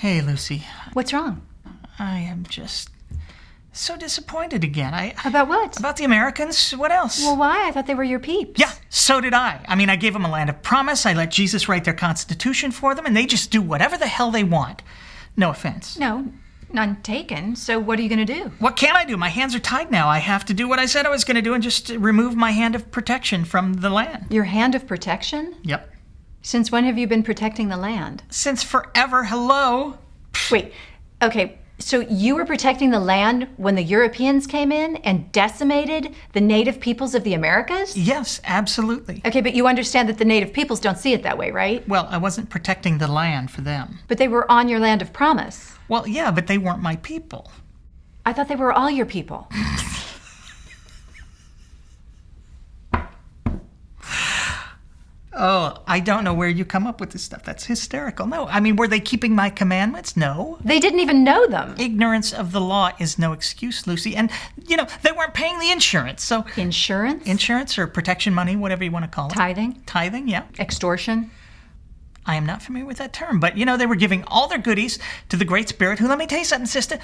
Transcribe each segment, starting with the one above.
Hey, Lucy. What's wrong? I am just so disappointed again. About what? About the Americans. What else? Well, why? I thought they were your peeps. Yeah, so did I. I mean, I gave them a land of promise. I let Jesus write their constitution for them, and they just do whatever the hell they want. No offense. No, none taken. So what are you going to do? What can I do? My hands are tied now. I have to do what I said I was going to do and just remove my hand of protection from the land. Your hand of protection? Yep. Since when have you been protecting the land? Since forever. Hello? Wait, okay, so you were protecting the land when the Europeans came in and decimated the native peoples of the Americas? Yes, absolutely. Okay, but you understand that the native peoples don't see it that way, right? Well, I wasn't protecting the land for them. But they were on your land of promise. Well, yeah, but they weren't my people. I thought they were all your people. Oh, I don't know where you come up with this stuff. That's hysterical. No, I mean, were they keeping my commandments? No. They didn't even know them. Ignorance of the law is no excuse, Lucy. And, they weren't paying the insurance, so... Insurance? Insurance or protection money, whatever you want to call it. Tithing? Tithing, yeah. Extortion? I am not familiar with that term, but, they were giving all their goodies to the Great Spirit, who, let me tell you something, sister,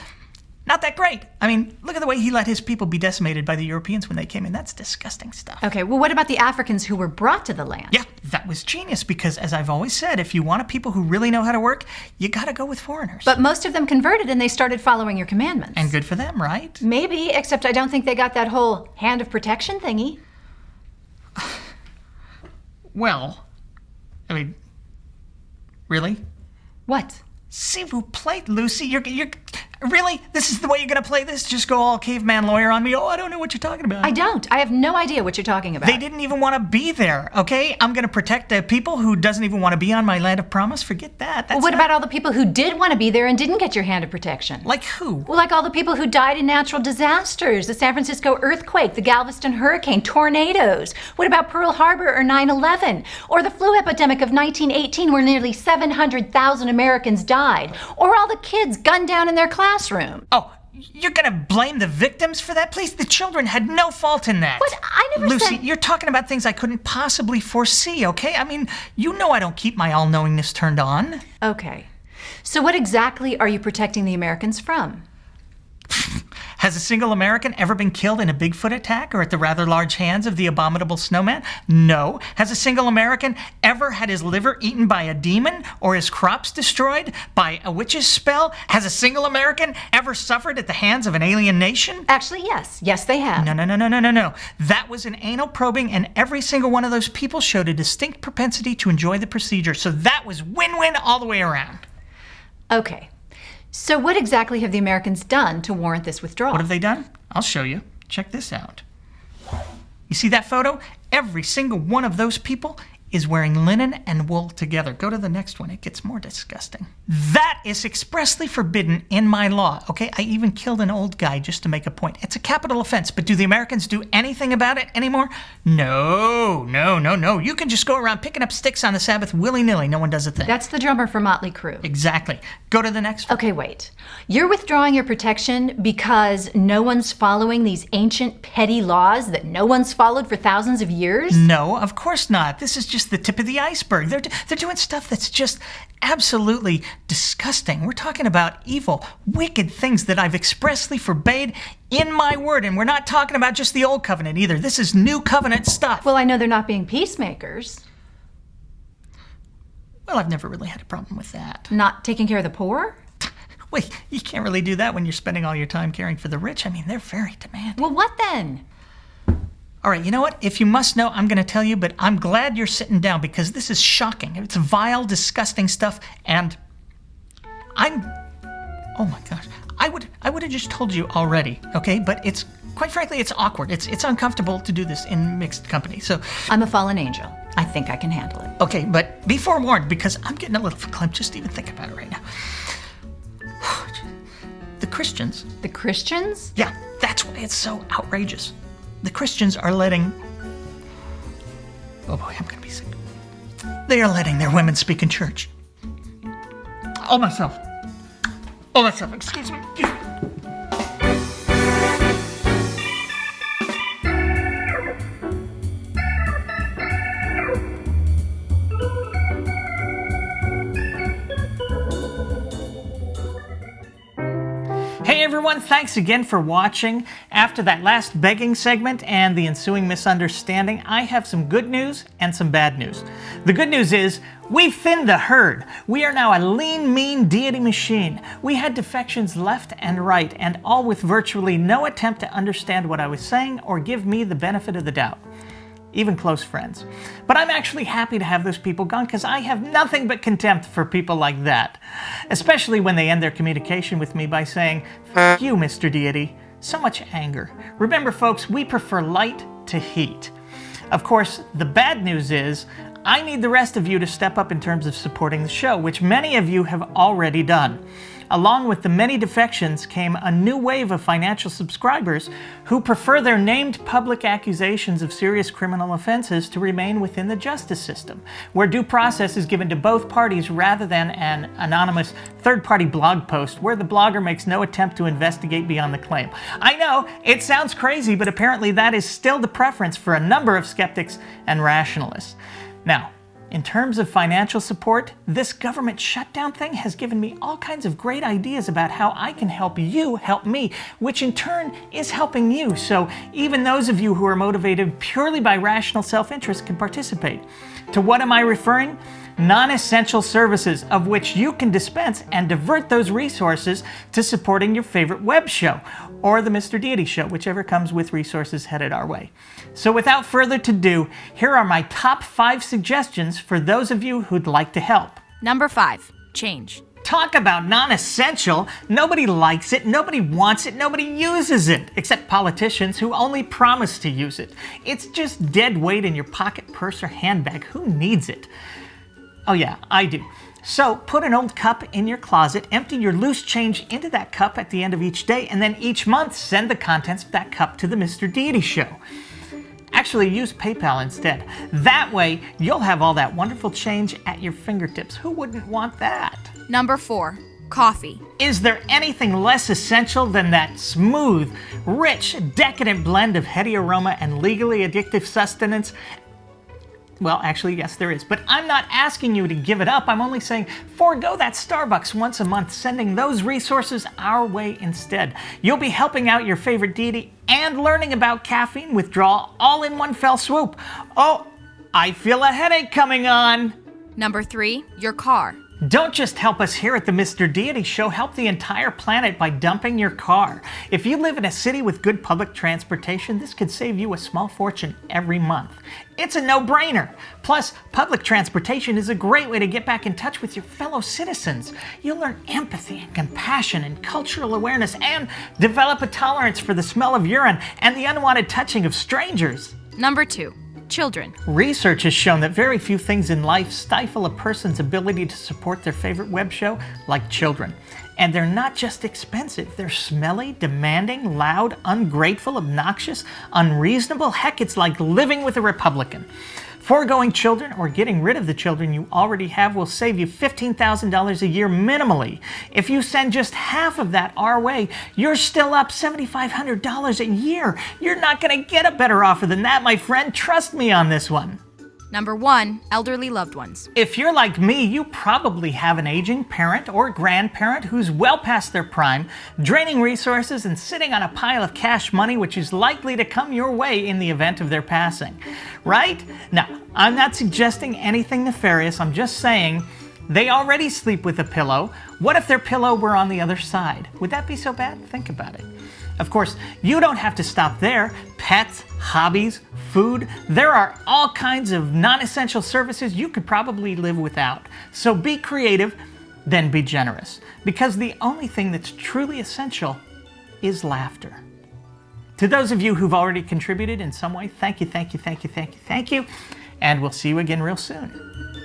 not that great. I mean, look at the way he let his people be decimated by the Europeans when they came in. That's disgusting stuff. Okay, well, what about the Africans who were brought to the land? Yeah, that was genius because, as I've always said, if you want a people who really know how to work, you gotta go with foreigners. But most of them converted and they started following your commandments. And good for them, right? Maybe, except I don't think they got that whole hand of protection thingy. Well, I mean, really? What? S'il vous plaît, Lucy, you're really? This is the way you're gonna play this? Just go all caveman lawyer on me? Oh, I don't know what you're talking about. I don't. I have no idea what you're talking about. They didn't even want to be there, okay? I'm gonna protect the people who doesn't even want to be on my land of promise? Forget that. Well, what about all the people who did want to be there and didn't get your hand of protection? Like who? Well, like all the people who died in natural disasters, the San Francisco earthquake, the Galveston hurricane, tornadoes. What about Pearl Harbor or 9/11? Or the flu epidemic of 1918 where nearly 700,000 Americans died? Or all the kids gunned down in their classroom? Oh, you're gonna blame the victims for that? Please, the children had no fault in that. What? I never Lucy, said... you're talking about things I couldn't possibly foresee, okay? I mean, I don't keep my all-knowingness turned on. Okay. So what exactly are you protecting the Americans from? Has a single American ever been killed in a Bigfoot attack or at the rather large hands of the abominable snowman? No. Has a single American ever had his liver eaten by a demon or his crops destroyed by a witch's spell? Has a single American ever suffered at the hands of an alien nation? Actually, yes. Yes, they have. No. That was an anal probing, and every single one of those people showed a distinct propensity to enjoy the procedure. So that was win-win all the way around. Okay. So what exactly have the Americans done to warrant this withdrawal? What have they done? I'll show you. Check this out. You see that photo? Every single one of those people is wearing linen and wool together. Go to the next one. It gets more disgusting. That is expressly forbidden in my law, okay? I even killed an old guy just to make a point. It's a capital offense, but do the Americans do anything about it anymore? No. You can just go around picking up sticks on the Sabbath willy-nilly. No one does a thing. That's the drummer for Motley Crue. Exactly. Go to the next one. Okay, wait. You're withdrawing your protection because no one's following these ancient petty laws that no one's followed for thousands of years? No, of course not. This is just the tip of the iceberg. They're doing stuff that's just absolutely disgusting. We're talking about evil, wicked things that I've expressly forbade in my word. And we're not talking about just the old covenant either. This is new covenant stuff. Well, I know they're not being peacemakers. Well, I've never really had a problem with that. Not taking care of the poor? Wait, you can't really do that when you're spending all your time caring for the rich. I mean, they're very demanding. Well, what then? All right, you know what? If you must know, I'm going to tell you, but I'm glad you're sitting down because this is shocking. It's vile, disgusting stuff, and oh my gosh. I would have just told you already, okay? But it's, quite frankly, it's awkward. It's uncomfortable to do this in mixed company, so. I'm a fallen angel. I think I can handle it. Okay, but be forewarned because I'm getting a little verklempt just to even think about it right now. The Christians. The Christians? Yeah, that's why it's so outrageous. The Christians are letting... Oh boy, I'm gonna be sick. They are letting their women speak in church. Oh, myself, excuse me. everyone, thanks again for watching. After that last begging segment and the ensuing misunderstanding, I have some good news and some bad news. The good news is, we've thinned the herd. We are now a lean, mean deity machine. We had defections left and right, and all with virtually no attempt to understand what I was saying or give me the benefit of the doubt. Even close friends. But I'm actually happy to have those people gone because I have nothing but contempt for people like that. Especially when they end their communication with me by saying, "F you, Mr. Deity." So much anger. Remember, folks, we prefer light to heat. Of course, the bad news is, I need the rest of you to step up in terms of supporting the show, which many of you have already done. Along with the many defections came a new wave of financial subscribers who prefer their named public accusations of serious criminal offenses to remain within the justice system, where due process is given to both parties rather than an anonymous third-party blog post where the blogger makes no attempt to investigate beyond the claim. I know, it sounds crazy, but apparently that is still the preference for a number of skeptics and rationalists. Now, in terms of financial support, this government shutdown thing has given me all kinds of great ideas about how I can help you help me, which in turn is helping you. So even those of you who are motivated purely by rational self-interest can participate. To what am I referring? Non-essential services of which you can dispense and divert those resources to supporting your favorite web show or the Mr. Deity show, whichever comes with resources headed our way. So without further ado, here are my top 5 suggestions for those of you who'd like to help. Number 5, change. Talk about non-essential. Nobody likes it, nobody wants it, nobody uses it, except politicians who only promise to use it. It's just dead weight in your pocket, purse, or handbag. Who needs it? Oh yeah, I do. So put an old cup in your closet, empty your loose change into that cup at the end of each day, and then each month send the contents of that cup to the Mr. Deity show. Actually, use PayPal instead. That way, you'll have all that wonderful change at your fingertips. Who wouldn't want that? Number 4, coffee. Is there anything less essential than that smooth, rich, decadent blend of heady aroma and legally addictive sustenance? Well, actually, yes, there is. But I'm not asking you to give it up. I'm only saying forego that Starbucks once a month, sending those resources our way instead. You'll be helping out your favorite deity and learning about caffeine withdrawal all in one fell swoop. Oh, I feel a headache coming on. Number 3, your car. Don't just help us here at the Mr. Deity show, help the entire planet by dumping your car. If you live in a city with good public transportation, this could save you a small fortune every month. It's a no-brainer. Plus, public transportation is a great way to get back in touch with your fellow citizens. You'll learn empathy and compassion and cultural awareness and develop a tolerance for the smell of urine and the unwanted touching of strangers. Number 2, children. Research has shown that very few things in life stifle a person's ability to support their favorite web show like children. And they're not just expensive, they're smelly, demanding, loud, ungrateful, obnoxious, unreasonable. Heck, it's like living with a Republican. Foregoing children or getting rid of the children you already have will save you $15,000 a year minimally. If you send just half of that our way, you're still up $7,500 a year. You're not going to get a better offer than that, my friend. Trust me on this one. Number 1, elderly loved ones. If you're like me, you probably have an aging parent or grandparent who's well past their prime, draining resources and sitting on a pile of cash money which is likely to come your way in the event of their passing. Right? Now, I'm not suggesting anything nefarious, I'm just saying they already sleep with a pillow. What if their pillow were on the other side? Would that be so bad? Think about it. Of course, you don't have to stop there. Pets, hobbies, food, there are all kinds of non-essential services you could probably live without. So be creative, then be generous. Because the only thing that's truly essential is laughter. To those of you who've already contributed in some way, thank you, thank you, thank you, thank you, thank you. And we'll see you again real soon.